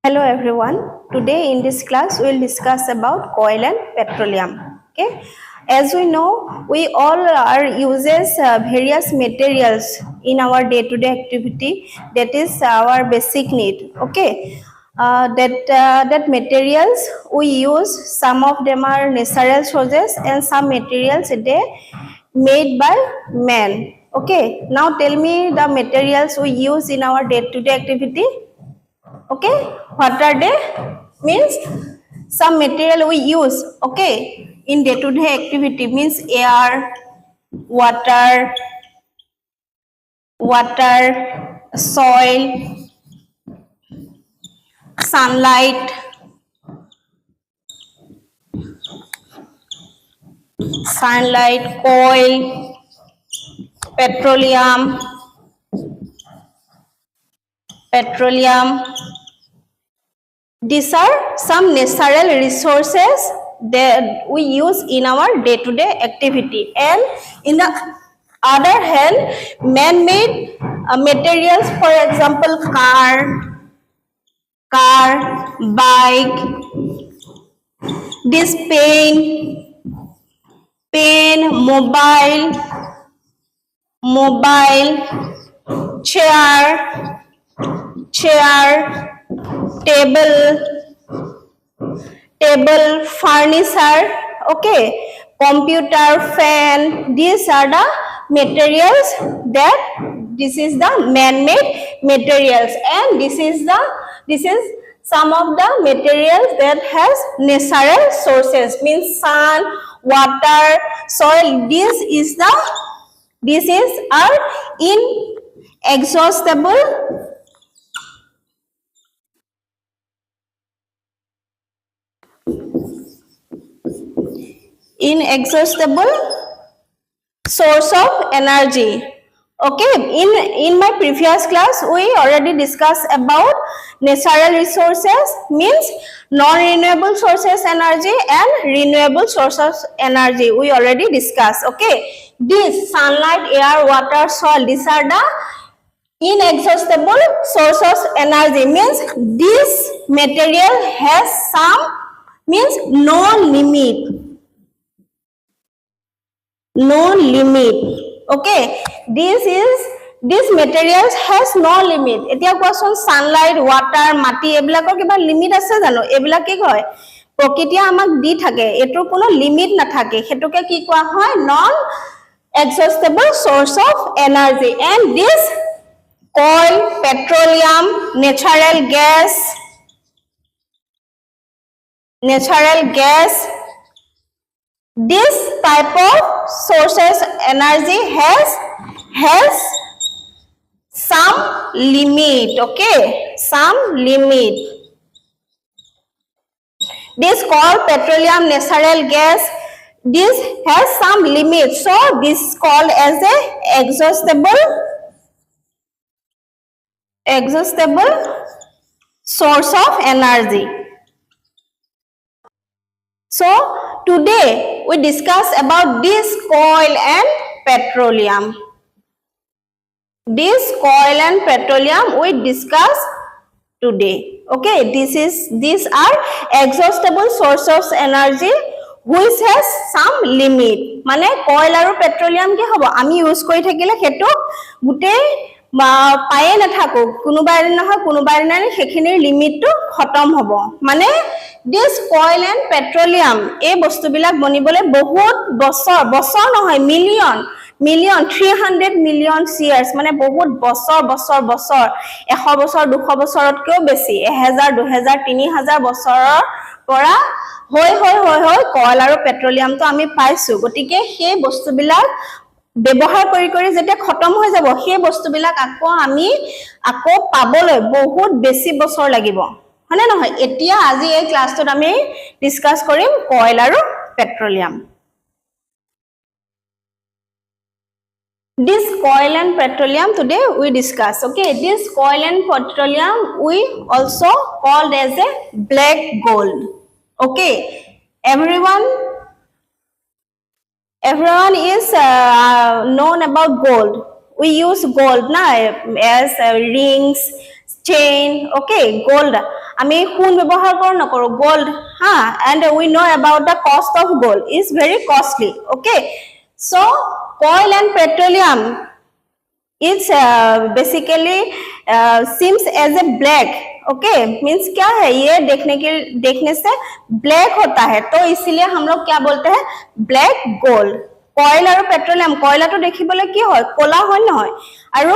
Hello everyone. Today in this class we will discuss about coal and petroleum. Okay. As we know, we all are uses various materials in our day-to-day activity. That is our basic need. Okay. That materials we use. Some of them are natural sources and some materials they made by man. Okay. Now tell me the materials we use in our day-to-day activity. Okay, what are they? Means some material we use, okay, in day-to-day activity, means air, water, soil, sunlight, coil, petroleum, these are some natural resources that we use in our day-to-day activity. And in the other hand, man-made materials, for example, car, bike, this pen, mobile, chair, table, furniture, okay, computer, fan. These are the materials that this is the man-made materials, and this is some of the materials that has natural sources, means sun, water, soil. This is our inexhaustible source of energy. Okay, in my previous class we already discussed about natural resources, means non-renewable sources energy and renewable sources energy. We already discussed. Okay, this sunlight, air, water, soil, these are the inexhaustible sources of energy, means this material has some, means no limit. Okay, this materials has no limit. এতিয়া কোৱাচোন sunlight, water, মাটি এবিলাকৰ কিবা limit আছে জানো? এবিলাক কি কয়? প্ৰকৃতিয়ে আমাক দি থাকে, এটোৰ কোনো লিমিট নাথাকে, হেতুকে কি কোৱা হয়? Non exhaustible source of energy. And this coal, petroleum, natural gas, this type of sources energy has some limit. Okay, some limit. This coal, petroleum, natural gas, this has some limit, so this is called as a exhaustible source of energy. So today we discuss about this coal and petroleum. This coal and petroleum we discuss today. Okay, these are exhaustible source of energy which has some limit. Mane coal aru petroleum ki hobo ami use kori thakile hetu gute পায়ে নাথাকো, কোনোবা এদিন নহয় কোনোবা এদিন সেইখিনিৰ লিমিটটো খতম হ'ব। মানে দিস কইল এণ্ড পেট্ৰলিয়াম এই বস্তুবিলাক বনিবলৈ বহুত বছৰ নহয় মিলিয়ন 300 মিলিয়ন ইয়াৰ্স, মানে বহুত বছৰ 100 বছৰ 200 বছৰতকৈও বেছি, 1000 2000 3000 বছৰৰ পৰা হৈ কইল আৰু পেট্ৰলিয়ামটো আমি পাইছো। গতিকে সেই বস্তুবিলাক ব্যৱহাৰ কৰি যেতিয়া খতম হৈ যাব, সেই বস্তুবিলাক আকৌ পাবলৈ বহুত বেছি বছৰ লাগিব, হয়নে নহয়? এতিয়া আজি এই ক্লাছটোত আমি ডিসকাস কৰিম কয়লা আৰু petroleum. This coal and petroleum today we discuss. Okay, this coal and petroleum we also called as a black gold. Okay, everyone is known about gold. We use gold na as rings, chain. Okay, gold আমি সোণ ব্যৱহাৰ কৰো নকৰো gold ha and we know about the cost of gold is very costly okay so coal and petroleum it's basically seems as a black okay means क्या है ये देखने से black होता है तो इसीलिए हम लोग क्या बोलते हैं black gold কয়লা আৰু পেট্ৰলিয়াম কয়লাটো দেখিবলৈ কি হয় কোলা হয় নহয় আৰু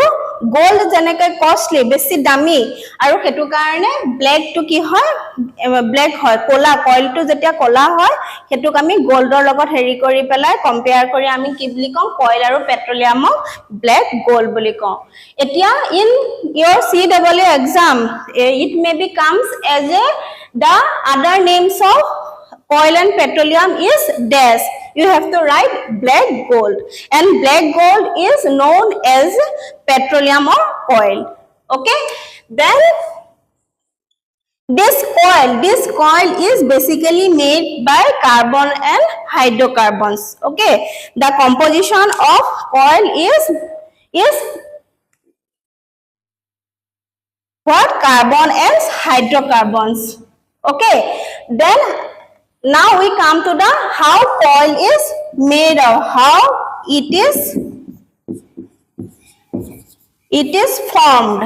গোল্ড জেনেকে কষ্টলি বেছি দামী আৰু হেতু কাৰণে ব্ল্যাক টু কি হয় ব্ল্যাক হয় কোলা কয়লটো যেতিয়া কোলা হয় হেতুক আমি গোল্ডৰ লগত হেৰি কৰি পেলাই কম্পেয়াৰ কৰি আমি কি বুলি কম কয়লা আৰু পেট্ৰলিয়ামক ব্ল্যাক গোল্ড বুলি কওঁ এতিয়া in your CW exam it maybe comes as a the other names of oil and petroleum is dash you have to write black gold and black gold is known as petroleum or oil okay then this coil is basically made by carbon and hydrocarbons okay the composition of coil is what carbon and hydrocarbons okay then now we come to the how coil is made of how it is formed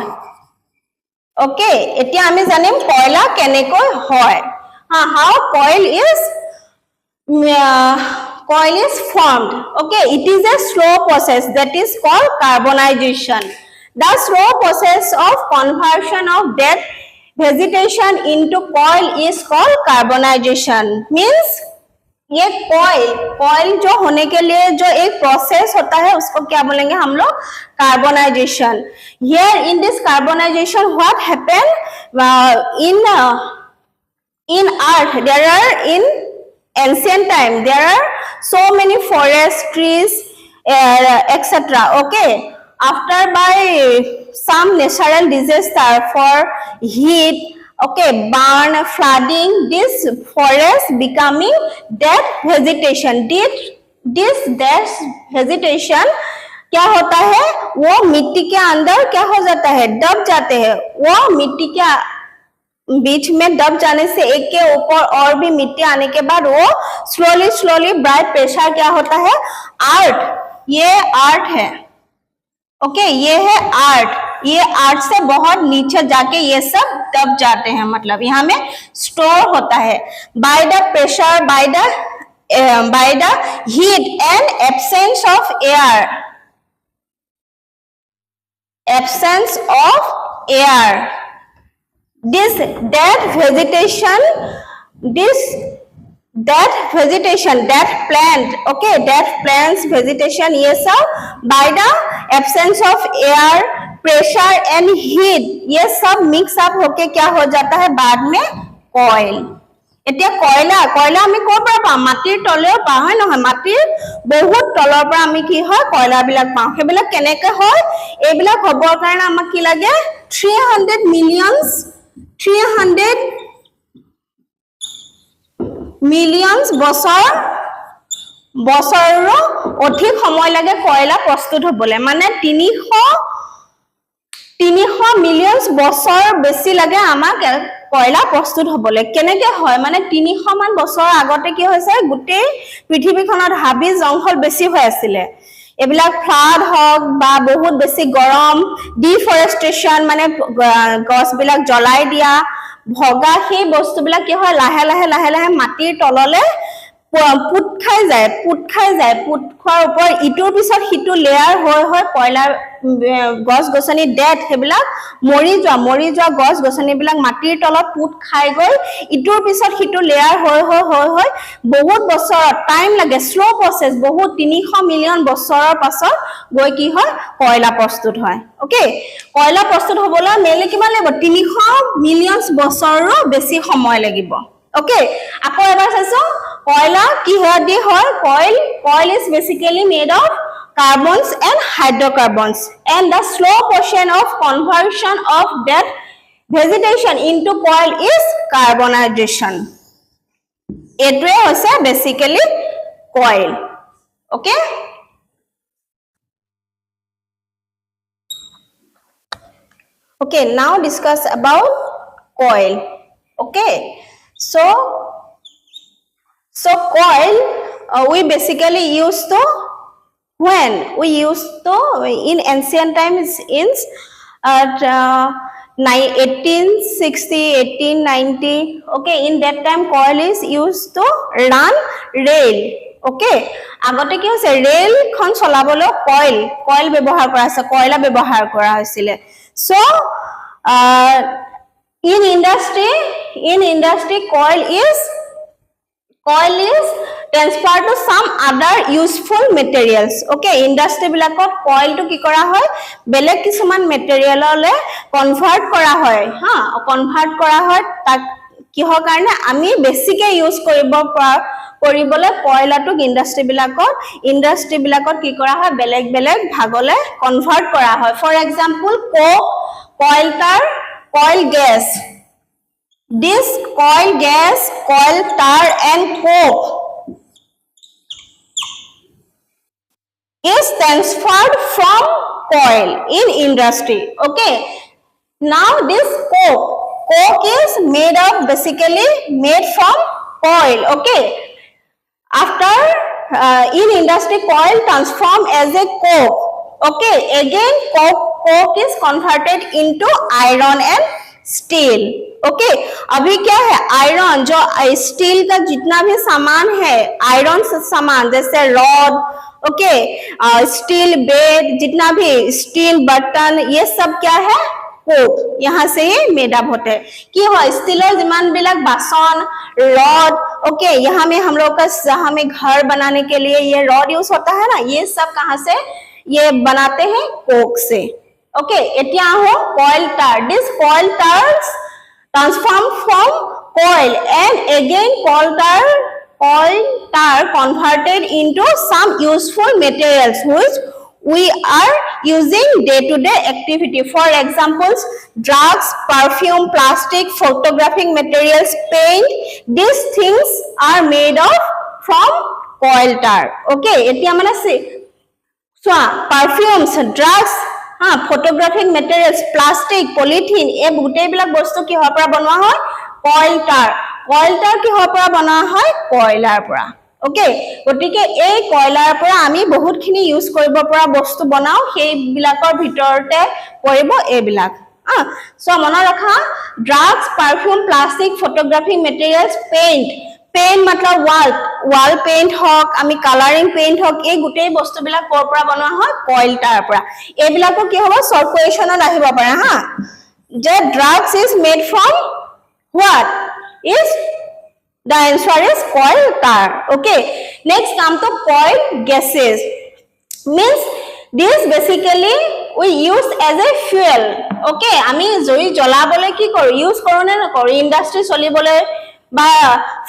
okay etia ami janim koila kenekoi hoy how coil is formed okay it is a slow process that is called carbonization the slow process of conversion of dead vegetation into coil is called carbonization means ये coil जो होने के लिए जो एक process होता है उसको क्या बोलेंगे हम लोग carbonisation here in this carbonization what happened in earth there are in ancient time there are so many forest trees etc okay after by some natural disaster for heat okay burn flooding this forest becoming dead vegetation this dead vegetation क्या होता है वो मिट्टी के अंदर क्या हो जाता है दब जाते हैं वो मिट्टी के बीच में दब जाने से एक के ऊपर और भी मिट्टी आने के बाद वो स्लोली बाय प्रेशर क्या होता है आर्ट ये आर्ट है ओके ये है आर्ट ये आर्ट से बहुत नीचे जाके ये सब दब जाते हैं मतलब यहाँ में स्टोर होता है by the pressure by the heat and absence of air absence of air this dead vegetation that plant okay that plants vegetation ये सब by the absence of air pressure and heat ये सब mix up होके क्या हो जाता है बाद में coil এতিয়া কয়লা আমি কোৰ পৰা পাম মাটিৰ তলেও পাওঁ হয় নহয় মাটিৰ বহুত তলৰ পৰা আমি কি হয় কয়লা বিলাক পাওঁ হেবিলাক কেনেকৈ হয় এইবিলাক হবৰ কাৰণে আমাক কি লাগে 300 মিলিয়নস বছৰৰ অধিক সময় লাগে কয়লা প্ৰস্তুত হ'বলৈ মানে 300 মিলিয়নস বছৰ বেছি লাগে আমাক কয়লা প্ৰস্তুত হ'বলৈ কেনেকৈ হয় মানে 300 মান বছৰ আগতে কি হৈছে গুটেই পৃথিৱীখনত হাবি জংঘল বেছি হৈ আছিল এবিলাক ফ্লাড হক বা বহুত বেছি গৰম ডিফৰেষ্টেশন মানে গছ বিলাক জ্বলাই দিয়া ভগা সেই বস্তুবিলাক কি হয় লাহে লাহে মাটিৰ তললে পুট খাই যায় পুট খোৱাৰ ওপৰত ইটোৰ পিছত হিটো লেয়াৰ হৈ কয়লাৰ গছ গছনি ডেথ হেবিলাক মৰি যোৱা গছ গছনি বিলাক মাটিৰ তলত পুট খাই গৈ ইটোৰ পিছত হিটো লেয়াৰ হৈ বহুত বছৰ টাইম লাগে স্লো প্ৰসেস বহুত 300 মিলিয়ন বছৰৰ পাছত গৈ কি হয় কয়লা প্ৰস্তুত হয় ওকে কয়লা প্ৰস্তুত হ'বলৈ মেলে কিমান লাগিব 300 মিলিয়ন বছৰৰ বেছি সময় লাগিব ওকে আকৌ এবাৰ চাইছো Koila kihadi hoy coil is basically made of carbons and hydrocarbons and the slow process of conversion of that vegetation into coil is carbonization etwe hoise basically coil okay now discuss about coil Okay, so coil we basically use to when we used to in ancient times in at 1860 1890. Okay, in that time coil is used to run rail. Okay, agote ki hoise rail khon cholabolo coil ব্যবহার কৰা আছে কয়লা ব্যবহার কৰা হৈছিল so in industry coil is transferred to some other useful materials. Okay, industry bilakot coil to ki kora hoy beleg kisuman material ole convert kora hoy convert kora hoy tak kihor karone ami basically use koribole coil to industry bilakot ki kora hoy beleg bhagole convert kora hoy. For example, coke, coal tar, coal gas. This coal gas, coal tar and coke is transferred from coal in industry. Okay, now this coke is basically made from coal. Okay, after in industry coal transformed as a coke. Okay, again coke is converted into iron and steel. Okay, अभी क्या है iron जो steel का जितना भी सामान है iron से सामान जैसे रॉड ओके स्टील बेड जितना भी स्टील बर्तन ये सब क्या है कोक यहाँ से ही मेड अप होते हैं कि हो स्टीलर जिमान बिलक बासन रॉड ओके यहाँ में हम लोग का हमें घर बनाने के लिए ये रॉड यूज होता है ना ये सब कहाँ से ये बनाते हैं कोक से. Okay, etia ho coal tar. This coal tars transformed from coal and again coal tar converted into some useful materials which we are using day-to-day activity. For examples, drugs, perfume, plastic, photographic materials, paint. These things are made of from coal tar. Okay, etia mane se so perfumes, drugs photographic materials, plastic, polythene ए गुटे बिलक बस्तु की hopper बनवा होय coil tar की hopper बनवा होय कोयलार পৰা. Okay, গটিকে এই কোয়লাৰ পৰা আমি বহুত খিনি ইউজ কৰিব পৰা বস্তু বনাও সেই বিলাকৰ ভিতৰতে পৰিব এই বিলাক সো মনত ৰাখা drugs, perfume, plastic, photographic materials, paint मतलब wall paint হক আমি coloring paint হক এই গুটেই বস্তু বিলাক কৰ পৰা বনোৱা হয় coil tar পৰা এই বিলাকো কি হ'ব শৰ্ট কোৱেশ্চনত আহিব পাৰে যে drugs is made from what is the answer is coil tar. Okay, next come to coil gases means this basically we use as a fuel. Okay, আমি জুই জ্বলাবলে কি কৰো ইউজ কৰো না নকৰো ইন্ডাস্ট্রি চলিবলে বা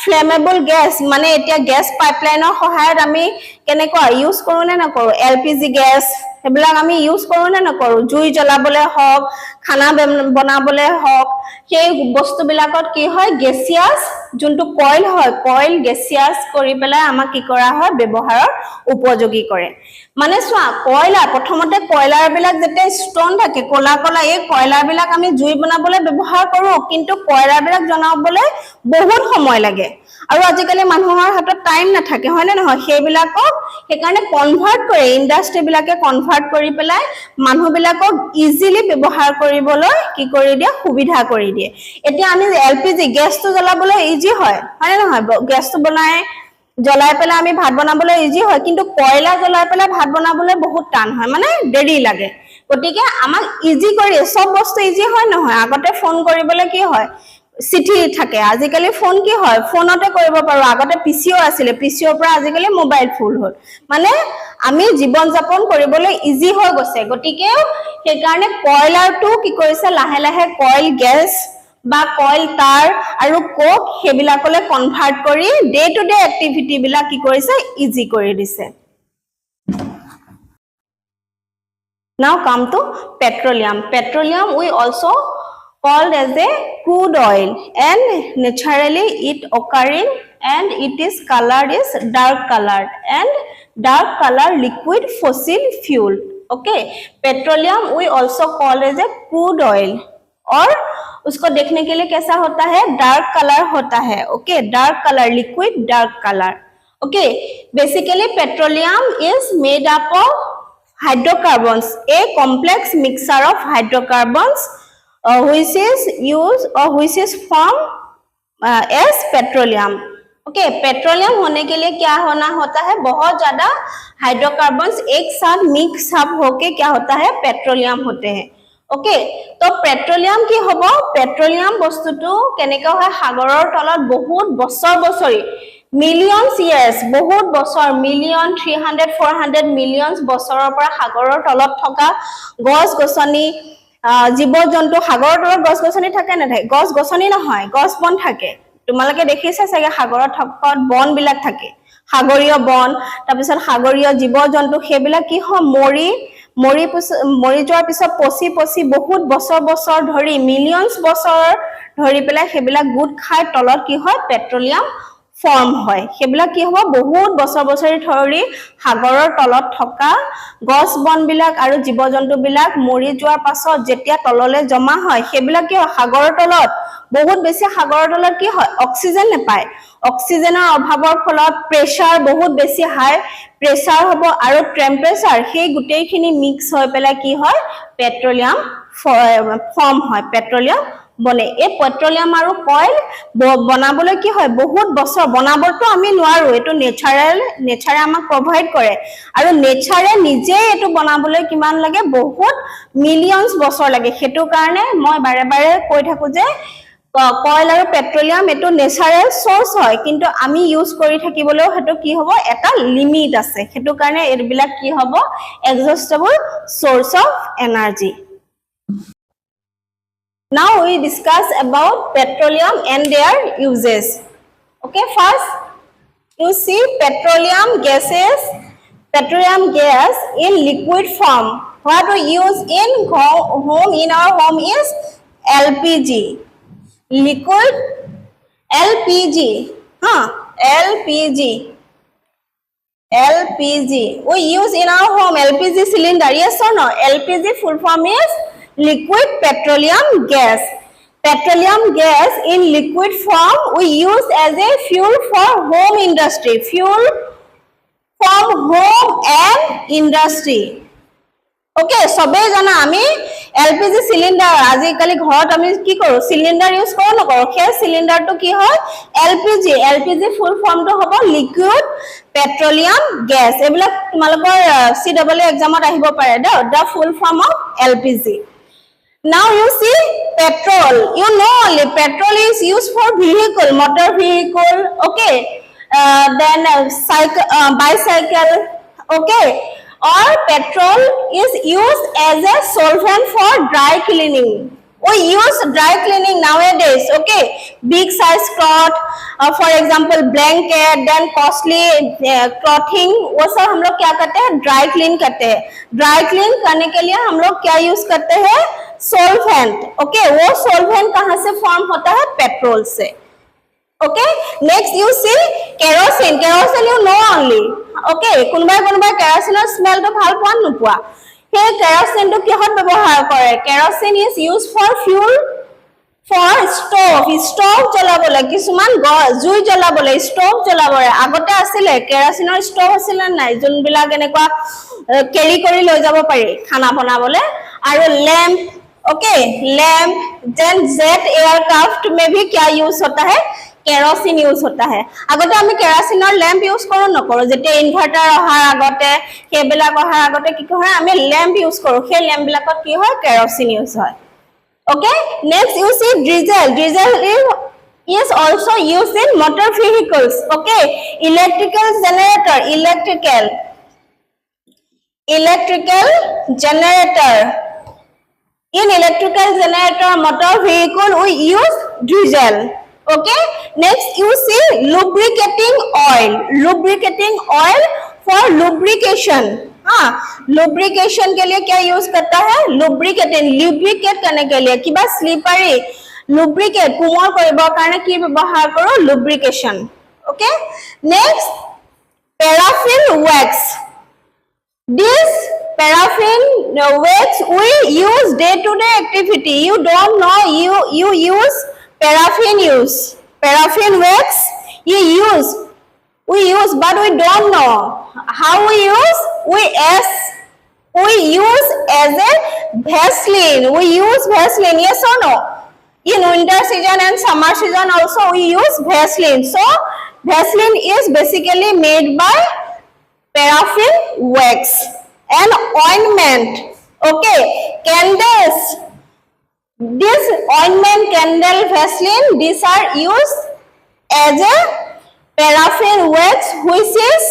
ফ্লেমেবল গ্যাস মানে এতিয়া গ্যাস পাইপলাইনৰ সহায়ত আমি কেনেকৈ ইউজ কৰো না নকৰো এলপিজি গ্যাস হেবিলাক আমি ইউজ কৰো না নকৰো জুই জ্বলাবলে হক খানা বনাবলে হক সেই বস্তু বিলাকত কি হয় গেছিয়াস যোনটো কইল হয় কইল গেছিয়াস কৰি পেলাই আমাক কি কৰা হয় ব্যৱহাৰৰ উপযোগী কৰে মানে সোৱা কয়লা প্ৰথমতে কয়লাৰ বিলাক যেতে ষ্টন থাকে কলা কলা এই কয়লাৰ বিলাক আমি জুই বনাবলে ব্যৱহাৰ কৰো কিন্তু কয়লাৰ বিলাক জনাবলে বহুত সময় লাগে আৰু আজিকালি মানুহৰ হাতত টাইম নাথাকে হয় না নহয় সেইবিলাকক সেইকাৰণে কনভাৰ্ট কৰে ইন্ডাস্ট্ৰি বিলাকে কনভাৰ্ট কৰি পেলাই মানুহ বিলাকক ইজিলি ব্যৱহাৰ কৰিবলৈ কি কৰি দিয়ে সুবিধা কৰি দিয়ে এতিয়া আমি এলপিজি গ্যাসটো জ্বলাবলৈ ইজি হয় হয় না নহয় গ্যাসটো বনাই জ্বলাই পেলাই আমি ভাত বনাবলৈ ইজি হয় কিন্তু কয়লা জ্বলাই পেলাই ভাত বনাবলৈ বহুত টান হয় মানে দেৰি লাগে গটিকে আমাক ইজি কৰি সব বস্তু ইজি হয় নহয় আগতে ফোন কৰিবলৈ কি হয় চিঠি থাকে আজিকালি ফোন কি হয় ফোনতে কৰিব পাৰো আগতে পিসিও আছিল পিসিৰ পৰা আজিকালি মোবাইল ফুল হ'ল মানে আমি জীবন যাপন কৰিবলৈ ইজি হৈ গৈছে গটিকে সেই কাৰণে কয়লাৰটো কি কৰিছে লাহে লাহে কইল গ্যাস বা কইল তার আৰু কোক হেবিলাকলে কনভার্ট কৰি ডে টু ডে এক্টিভিটি বিলাক কি কৰিছে ইজি কৰি দিছে Now come to petroleum. Petroleum we also called as a crude oil and naturally it occurring and it is colored is dark colored and dark color liquid fossil fuel. Okay, petroleum we also call as a crude oil और उसको देखने के लिए कैसा होता है, dark colour होता है. Okay, dark colour, liquid dark colour. Okay, basically petroleum is made up of hydrocarbons, a complex mixture of hydrocarbons which is used or which is formed as petroleum. Okay, petroleum होने के लिए क्या होना होता है, बहुत ज्यादा हाइड्रोकार्बन्स एक साथ मिक्स अप होके क्या होता है, पेट्रोलियम होते हैं. ओके, तो पेट्रोलियम কি হ'ব, পেট্ৰলিয়াম বস্তুটো কেনেকৈ হয়, সাগৰৰ তলত বহুত বছৰ বছৰি millions years, বহুত বছৰ, মিলিয়ন 300 400 মিলিয়নছ বছৰৰ পৰা সাগৰৰ তলত থকা গছ গছনি, জীৱ জন্তু, সাগৰৰ তলত গছ গছনি থাকে না থাকে, গছ গছনি নহয়, গছ বন থাকে. তোমালোকে দেখিছা চাগে সাগৰত থকা বন বিলাক থাকে, সাগৰীয় বন, তাৰ পিছত সাগৰীয় জীৱ জন্তু, সেইবিলাক কি হয়, মৰি যোৱাৰ পিছত পচি পচি বহুত বছৰ বছৰ ধৰি, মিলিয়নছ বছৰ ধৰি পেলাই সেইবিলাক গোট খাই তলত কি হয়, পেট্ৰলিয়াম ফৰ্ম হয়. সেইবিলাক কি হ'ব, বহুত বছৰ বছৰি ধৰি সাগৰৰ তলত থকা গছ বন বিলাক আৰু জীৱ জন্তু বিলাক মৰি যোৱাৰ পাছত যেতিয়া তললে জমা হয়, সেইবিলাক কি হয়, সাগৰৰ তলত বহুত বেছি, সাগৰৰ তলত কি হয়, অক্সিজেন নাপায়. অক্সিজেনৰ অভাৱৰ ফলত প্ৰেছাৰ বহুত বেছি হাই প্ৰেছাৰ হ'ব আৰু টেম্পাৰেচাৰ, সেই গোটেইখিনি মিক্স হৈ পেলাই কি হয়, পেট্ৰলিয়াম ফৰ্ম হয়, পেট্ৰলিয়াম বনে. এই পেট্ৰলিয়াম আৰু কয়ল বনাবলৈ কি হয়, বহুত বছৰ, বনাবতো আমি নোৱাৰো, এইটো নেচাৰে আমাক প্ৰভাইড কৰে, আৰু নেচাৰে নিজে এইটো বনাবলৈ কিমান লাগে, বহুত মিলিয়নছ বছৰ লাগে. সেইটো কাৰণে মই বাৰে বাৰে কৈ থাকো যে কয়ল আৰু পেট্ৰলিয়াম এইটো নেচাৰেল সোৰ্স হয়, কিন্তু আমি ইউজ কৰি থাকিবলৈও সেইটো কি হ'ব, এটা লিমিট আছে. সেইটো কাৰণে এইবিলাক কি হ'ব, exhaustible source of energy. Now we discuss about petroleum and their uses. Okay, first you see petroleum gas in liquid form. What we use in home, in our home is LPG. Liquid LPG. LPG. We use in our home LPG cylinder. Yes or no? LPG full form is liquid petroleum gas. Petroleum gas in liquid form we use as a fuel for home industry. Fuel from home and industry. Okay, সবে জানা আমি LPG cylinder, আজিকালি ঘৰত আমি কি কৰো, cylinder use কৰো নকৰো, সেই সিলিন্ডারটো কি হয়, LPG ফুল ফর্মটো হ'ব লিকুইড পেট্রোলিয়াম গ্যাস. এইবিলাক তোমালোকৰ CAA এক্সামত আহিব পাৰে, the full form of LPG. Now you see petrol. You know only petrol is used for vehicle, motor vehicle. Okay, then bicycle. Okay, or petrol is used as a solvent for dry cleaning. We use dry cleaning nowadays. Okay, big size cloth, for example blanket, then costly clothing, वो सब हम लोग क्या करते हैं, dry clean करते हैं. Dry clean करने के लिए हम लोग क्या यूज करते हैं, सोलवेंट. ओके, वो सोलवेंट कहाँ से फॉर्म होता है, पेट्रोल से. Okay, next you see kerosene. Kerosene you know only. Okay, কোনোবাই কেৰোচিনৰ স্মেলটো ভাল পোৱা নোপোৱা, সেই কেৰোচিনটো কিহত ব্যৱহাৰ কৰে, kerosene is use for fuel for stove জ্বলাবলৈ, কিছুমান জুই জ্বলাবলৈ, ষ্টভ জ্বলাবলৈ. আগতে আছিলে কেৰোচিনৰ ষ্টভ আছিলে নাই, যোনবিলাক এনেকুৱা কেৰি কৰি লৈ যাব পাৰি খানা বনাবলৈ, আৰু lamp. Okay, lamp, then jet aircraft में भी क्या यूज होता है, केरोसिन यूज होता है. আগতে আমি কেৰোচিনৰ ল্যাম্প ইউজ কৰো নকৰো, যেতিয়া ইনভাৰ্টাৰ অহাৰ আগতে, সেইবিলাক অহাৰ আগতে কি হয়, আমি ল্যাম্প ইউজ কৰো, সেই ল্যাম্প বিলাকত কি হয়, কেৰোচিন ইউজ হয়. Okay, next you see diesel. Diesel is also used in motor vehicles. Okay, electrical generator, electrical generator. In electrical generator motor vehicle we use diesel. Okay, next you see lubricating oil for lubrication. lubrication के लिए क्या use करता है, lubricate करने के लिए किबा slippery lubricate कोमल কৰিবৰ কাৰণে কি ব্যৱহাৰ কৰো, lubrication. Okay, next paraffin wax. This paraffin wax we use day to day activity. You don't know, you use paraffin wax we use, but we don't know how we use. We use as a Vaseline. We use Vaseline, yes or no? In winter season and summer season also we use Vaseline. So Vaseline is basically made by paraffin wax. And ointment, okay, candles, this ointment, candle, Vaseline, these are used as a paraffin wax which is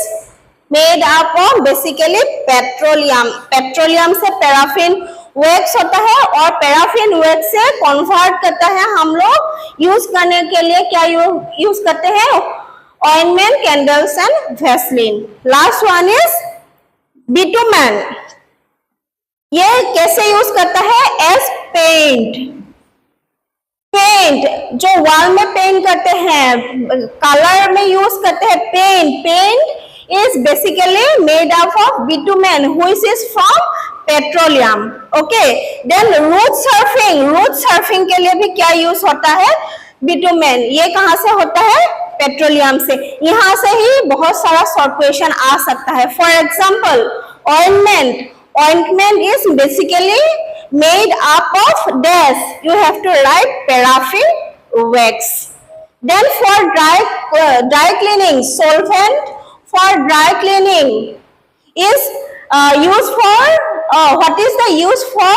made up of basically petroleum से paraffin wax होता है और paraffin wax से convert करता है हम लोग use करने के लिए क्या यूज करते हैं ointment candles and Vaseline last one is bitumen ये कैसे यूज करता है एज पेंट जो वॉल में पेंट करते हैं कलर में यूज करते हैं paint is basically made up of bitumen which is from petroleum. Okay, then root surfing के लिए भी क्या यूज होता है bitumen. ये कहां से होता है पेट्रोलियम से. यहां से ही बहुत सारा शॉर्ट क्वेश्चन आ सकता है. For example ointment is basically made up of dash. You have to write paraffin wax. Then for dry cleaning, solvent for dry cleaning is used for what is the use for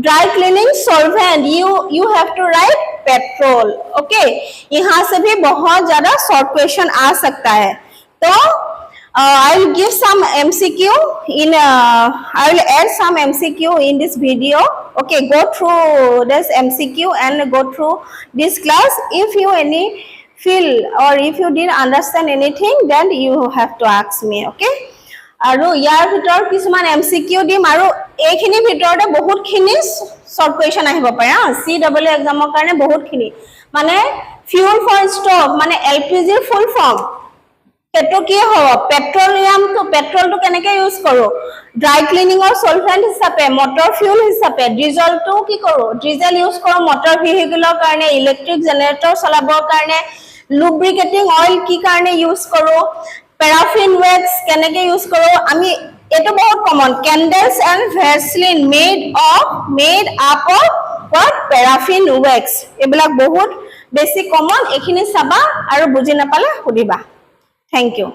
dry cleaning solvent? You have to write petrol. Okay, यहाँ से भी बहुत ज़्यादा short question आ सकता है. तो I will give some MCQ in I will add some MCQ in this video. Okay, go through this MCQ and go through this class. If you feel or if you didn't understand anything, then you have to ask me. Okay, আৰু ইয়াৰ ভিতৰ কিছুমান MCQ দিম আৰু এইখিনি ভিতৰতে বহুতখিনি short question আহিব পাৰে CW এক্সামৰ কাৰণে বহুতখিনি মানে fuel for stove মানে LPG ফুল ফৰ্ম পেট্ৰো কি হ'ব পেট্ৰল তো কেনেকৈ ইউজ কৰো ড্ৰাই ক্লিনিং অৰ সলভেন্ট হিচাপে মটৰ ফিউল হিচাপে ডিজেল তো কি কৰো ডিজেল ইউজ কৰো মটৰ ভেহিকুলৰ কাৰণে ইলেক্ট্ৰিক জেনাৰেটৰ চলাবৰ কাৰণে লুব্ৰিকেটিং অইল কি কাৰণে ইউজ কৰো paraffin wax কেনেকৈ ইউজ কৰো আমি এটো বহুত common candles and vaseline made up of what paraffin wax এবিলাক বহুত বেছি কমন এখিনি চাবা আৰু বুজি নাপালে সুধিবা Thank you.